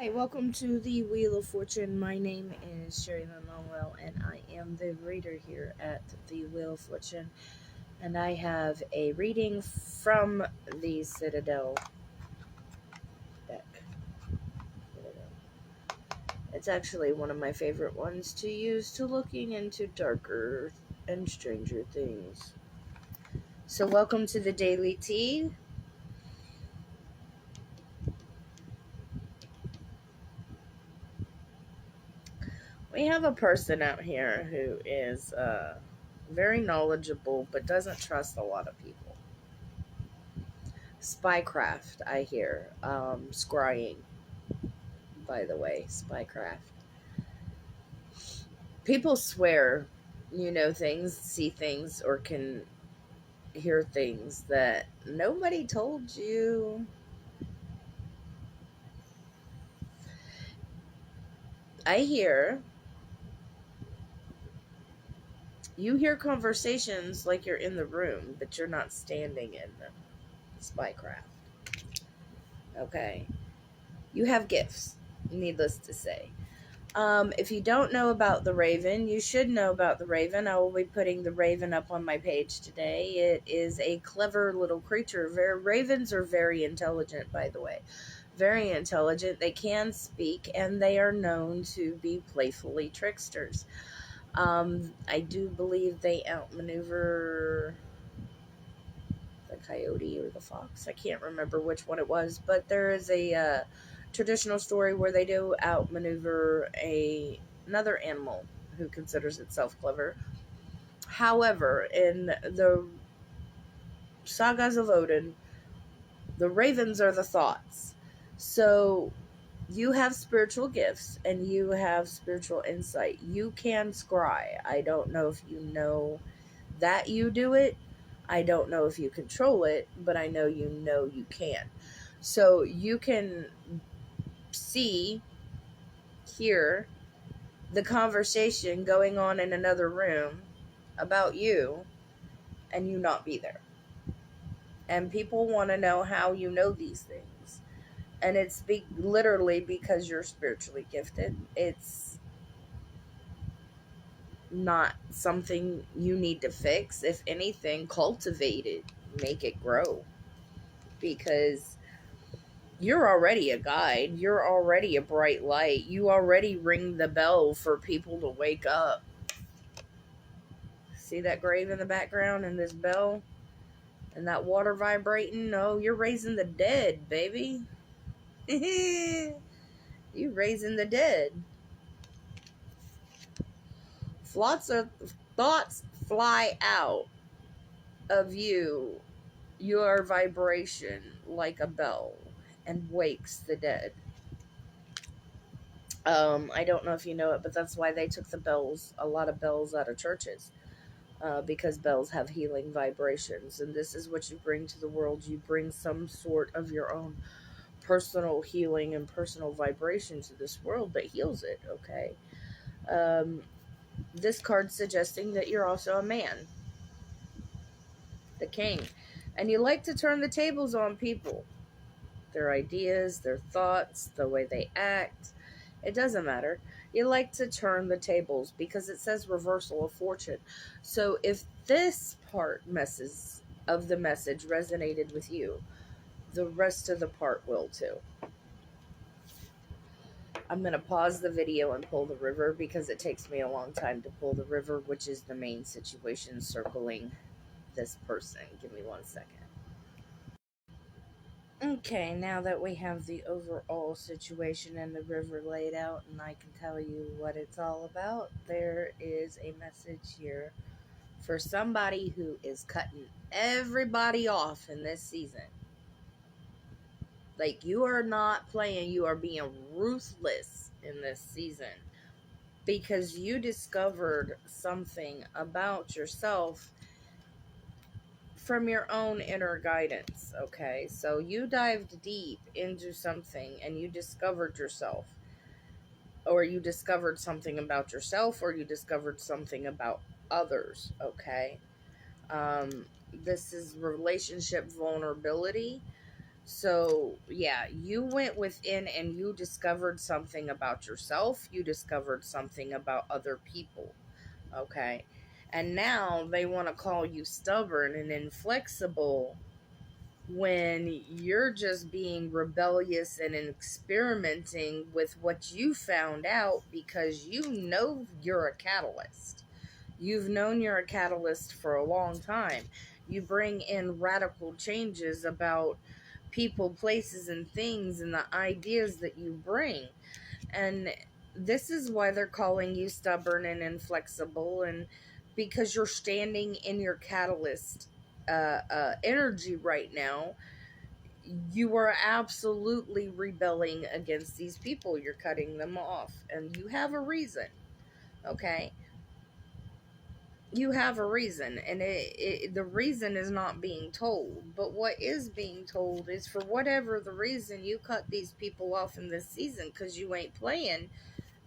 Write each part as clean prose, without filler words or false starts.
Hi, welcome to the Wheel of Fortune. My name is Sherry Lynn Longwell, and I am the reader here at the Wheel of Fortune. And I have a reading from the Citadel deck. It's actually one of my favorite ones to use to looking into darker and stranger things. So, welcome to the Daily Tea. We have a person out here who is very knowledgeable but doesn't trust a lot of people. Spycraft, I hear. Scrying, by the way. Spycraft. People swear, things, see things, or can hear things that nobody told you. I hear. You hear conversations like you're in the room, but you're not standing in them. Spycraft. Okay. You have gifts, needless to say. If you don't know about the Raven, you should know about the Raven. I will be putting the Raven up on my page today. It is a clever little creature. Ravens are very intelligent, by the way. Very intelligent. They can speak, and they are known to be playfully tricksters. I do believe they outmaneuver the coyote or the fox. I can't remember which one it was, but there is a traditional story where they do outmaneuver another animal who considers itself clever. However, in the sagas of Odin, the ravens are the thoughts. So you have spiritual gifts and you have spiritual insight. You can scry. I don't know if you know that you do it. I don't know if you control it, but I know you can. So you can see, hear the conversation going on in another room about you and you not be there. And people want to know how you know these things. And it's literally because you're spiritually gifted. It's not something you need to fix. If anything, cultivate it, make it grow. Because you're already a guide. You're already a bright light. You already ring the bell for people to wake up. See that grave in the background and this bell? And that water vibrating? Oh, you're raising the dead, baby. You raising the dead. Thoughts fly out of you, your vibration like a bell, and wakes the dead. I don't know if you know it, but that's why they took a lot of bells out of churches. Because bells have healing vibrations, and this is what you bring to the world. You bring some sort of your own personal healing and personal vibration to this world that heals it, okay? This card's suggesting that you're also a man, the king, and you like to turn the tables on people. Their ideas, their thoughts, the way they act. It doesn't matter. You like to turn the tables because it says reversal of fortune. So if this part of the message resonated with you, the rest of the part will too. I'm going to pause the video and pull the river because it takes me a long time to pull the river, which is the main situation circling this person. Give me 1 second. Okay, now that we have the overall situation and the river laid out and I can tell you what it's all about, there is a message here for somebody who is cutting everybody off in this season. Like, you are not playing, you are being ruthless in this season because you discovered something about yourself from your own inner guidance, okay? So you dived deep into something and you discovered yourself, or you discovered something about yourself, or you discovered something about others, okay? This is relationship vulnerability. So, yeah, you went within and you discovered something about yourself. You discovered something about other people. Okay. And now they want to call you stubborn and inflexible when you're just being rebellious and experimenting with what you found out because you know you're a catalyst. You've known you're a catalyst for a long time. You bring in radical changes about people, places, and things, and the ideas that you bring. And this is why they're calling you stubborn and inflexible, and because you're standing in your catalyst energy right now. You are absolutely rebelling against these people. You're cutting them off, and you have a reason. Okay, you have a reason, and the reason is not being told. But what is being told is, for whatever the reason, you cut these people off in this season because you ain't playing.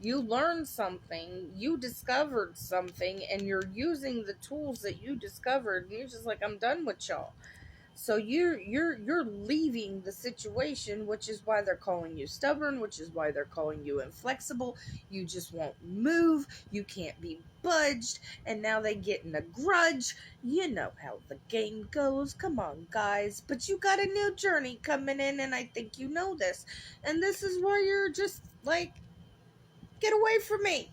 You learned something, you discovered something, and you're using the tools that you discovered, and you're just like, I'm done with y'all. So you're leaving the situation, which is why they're calling you stubborn, which is why they're calling you inflexible. You just won't move, you can't be budged, and now they get in a grudge. You know how the game goes. Come on, guys. But you got a new journey coming in, and I think you know this. And this is where you're just like, get away from me.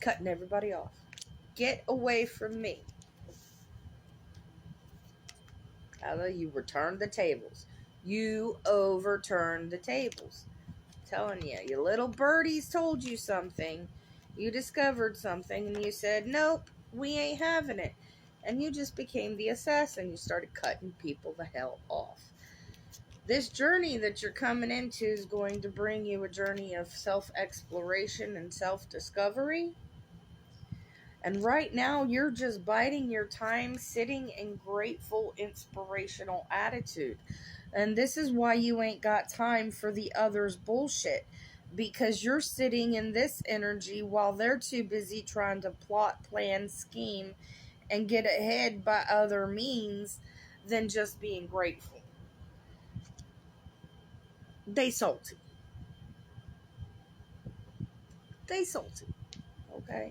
Cutting everybody off. Get away from me. How you returned the tables. You overturned the tables. I'm telling you, your little birdies told you something. You discovered something and you said, nope, we ain't having it. And you just became the assassin. You started cutting people the hell off. This journey that you're coming into is going to bring you a journey of self-exploration and self-discovery. And right now, you're just biding your time, sitting in grateful, inspirational attitude. And this is why you ain't got time for the others' bullshit. Because you're sitting in this energy while they're too busy trying to plot, plan, scheme, and get ahead by other means than just being grateful. They salty. They salty. Okay?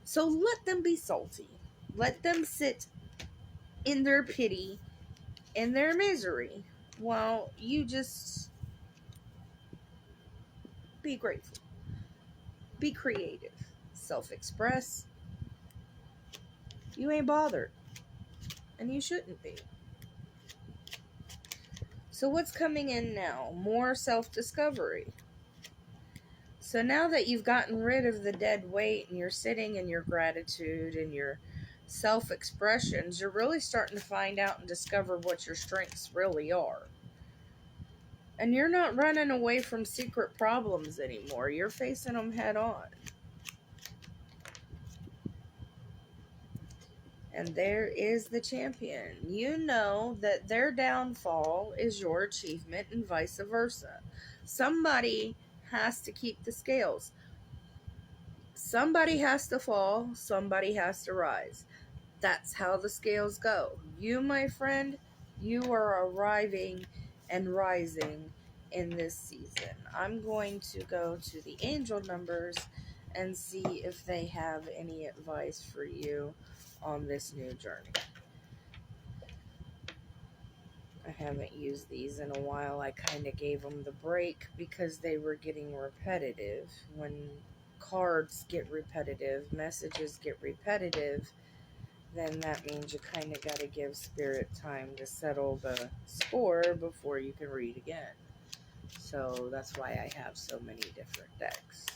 So let them be salty. Let them sit in their pity, in their misery, while you just be grateful. Be creative. Self-express. You ain't bothered. And you shouldn't be. So what's coming in now? More self-discovery. So now that you've gotten rid of the dead weight and you're sitting in your gratitude and your self-expressions, you're really starting to find out and discover what your strengths really are. And you're not running away from secret problems anymore. You're facing them head on. And there is the champion. You know that their downfall is your achievement and vice versa. Somebody has to keep the scales. Somebody has to fall. Somebody has to rise. That's how the scales go. You, my friend, you are arriving and rising in this season. I'm going to go to the angel numbers and see if they have any advice for you on this new journey. I haven't used these in a while. I kind of gave them the break because they were getting repetitive. When cards get repetitive, messages get repetitive, then that means you kind of got to give spirit time to settle the score before you can read again. So that's why I have so many different decks.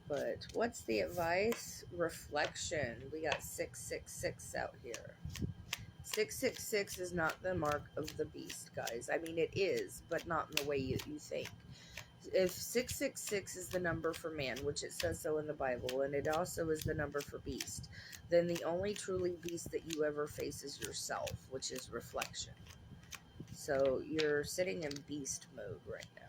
But what's the advice? Reflection. We got 666 out here. 666 is not the mark of the beast, guys. I mean, it is, but not in the way you think. If 666 is the number for man, which it says so in the Bible, and it also is the number for beast, then the only truly beast that you ever face is yourself, which is reflection. So you're sitting in beast mode right now.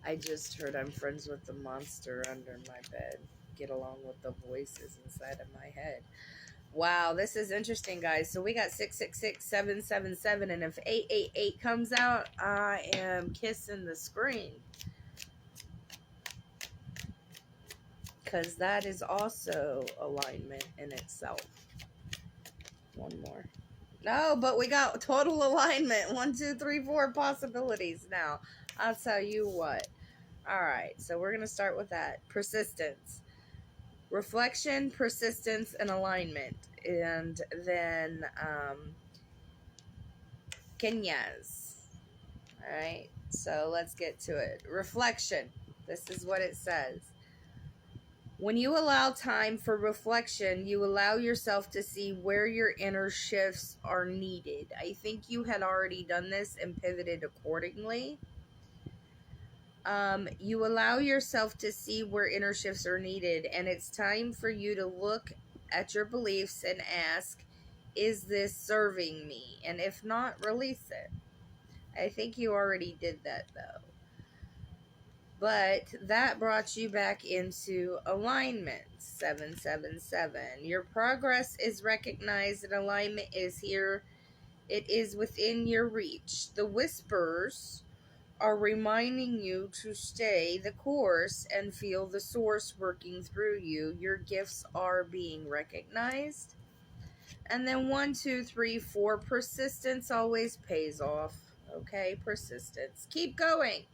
I just heard I'm friends with the monster under my bed. get along with the voices inside of my head. Wow, this is interesting, guys. So we got 666, 777, and if 888 comes out, I am kissing the screen. Because that is also alignment in itself. One more. No, but we got total alignment. 1, 2, 3, 4 possibilities now. I'll tell you what. Alright, so we're going to start with that. Persistence. Reflection, persistence, and alignment. And then Kenyas. Alright, so let's get to it. Reflection. This is what it says. When you allow time for reflection, you allow yourself to see where your inner shifts are needed. I think you had already done this and pivoted accordingly. You allow yourself to see where inner shifts are needed, and it's time for you to look at your beliefs and ask, is this serving me? And if not, release it. I think you already did that, though. But that brought you back into alignment. 777. Your progress is recognized and alignment is here. It is within your reach. The whispers are reminding you to stay the course and feel the source working through you. Your gifts are being recognized. And then 1, 2, 3, 4. Persistence always pays off. Okay, persistence. Keep going.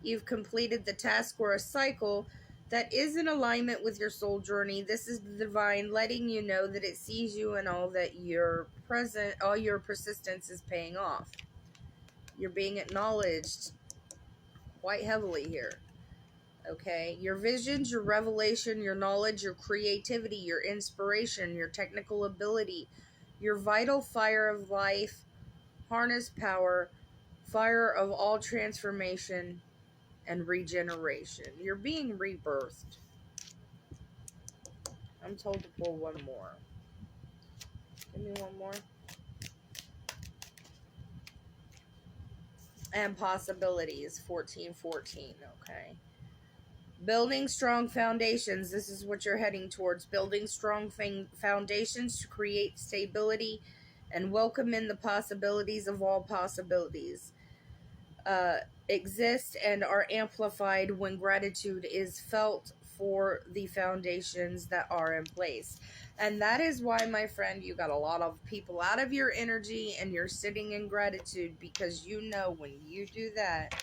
You've completed the task or a cycle that is in alignment with your soul journey. This is the divine letting you know that it sees you and all that your persistence is paying off. You're being acknowledged quite heavily here. Okay, your visions, your revelation, your knowledge, your creativity, your inspiration, your technical ability, your vital fire of life, harness power, fire of all transformation and regeneration. You're being rebirthed. I'm told to pull one more. Give me one more. And possibilities. 1414. Okay. Building strong foundations. This is what you're heading towards. Building strong foundations to create stability and welcome in the possibilities of all possibilities. Exist and are amplified when gratitude is felt for the foundations that are in place. And that is why, my friend, you got a lot of people out of your energy and you're sitting in gratitude, because you know when you do that,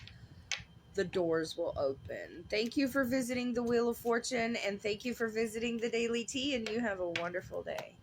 the doors will open. Thank you for visiting the Wheel of Fortune, and thank you for visiting the Daily Tea, and you have a wonderful day.